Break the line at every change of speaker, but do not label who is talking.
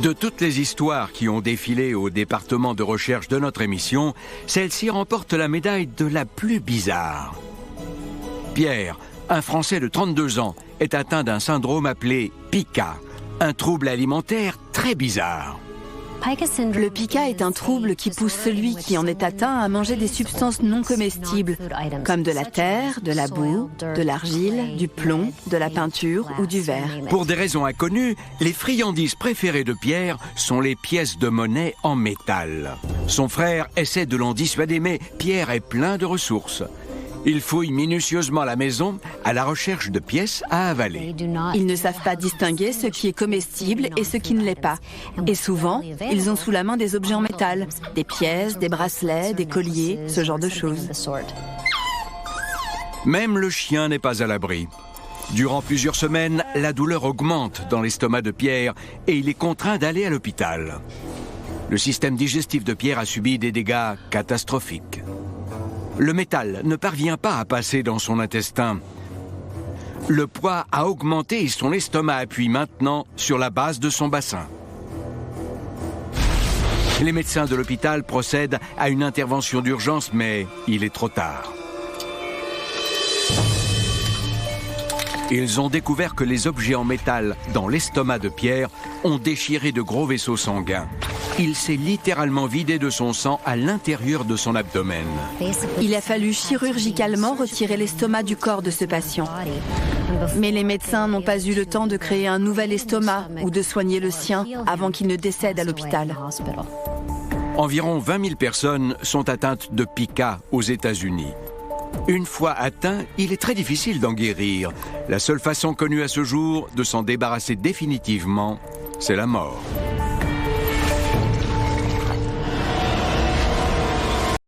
De toutes les histoires qui ont défilé au département de recherche de notre émission, celle-ci remporte la médaille de la plus bizarre. Pierre, un Français de 32 ans, est atteint d'un syndrome appelé PICA, un trouble alimentaire très bizarre.
Le pica est un trouble qui pousse celui qui en est atteint à manger des substances non comestibles, comme de la terre, de la boue, de l'argile, du plomb, de la peinture ou du verre.
Pour des raisons inconnues, les friandises préférées de Pierre sont les pièces de monnaie en métal. Son frère essaie de l'en dissuader, mais Pierre est plein de ressources. Il fouille minutieusement la maison à la recherche de pièces à avaler.
Ils ne savent pas distinguer ce qui est comestible et ce qui ne l'est pas. Et souvent, ils ont sous la main des objets en métal, des pièces, des bracelets, des colliers, ce genre de choses.
Même le chien n'est pas à l'abri. Durant plusieurs semaines, la douleur augmente dans l'estomac de Pierre et il est contraint d'aller à l'hôpital. Le système digestif de Pierre a subi des dégâts catastrophiques. Le métal ne parvient pas à passer dans son intestin. Le poids a augmenté et son estomac appuie maintenant sur la base de son bassin. Les médecins de l'hôpital procèdent à une intervention d'urgence, mais il est trop tard. Ils ont découvert que les objets en métal dans l'estomac de Pierre ont déchiré de gros vaisseaux sanguins. Il s'est littéralement vidé de son sang à l'intérieur de son abdomen.
Il a fallu chirurgicalement retirer l'estomac du corps de ce patient. Mais les médecins n'ont pas eu le temps de créer un nouvel estomac ou de soigner le sien avant qu'il ne décède à l'hôpital.
Environ 20 000 personnes sont atteintes de PICA aux États-Unis. Une fois atteint, il est très difficile d'en guérir. La seule façon connue à ce jour de s'en débarrasser définitivement, c'est la mort.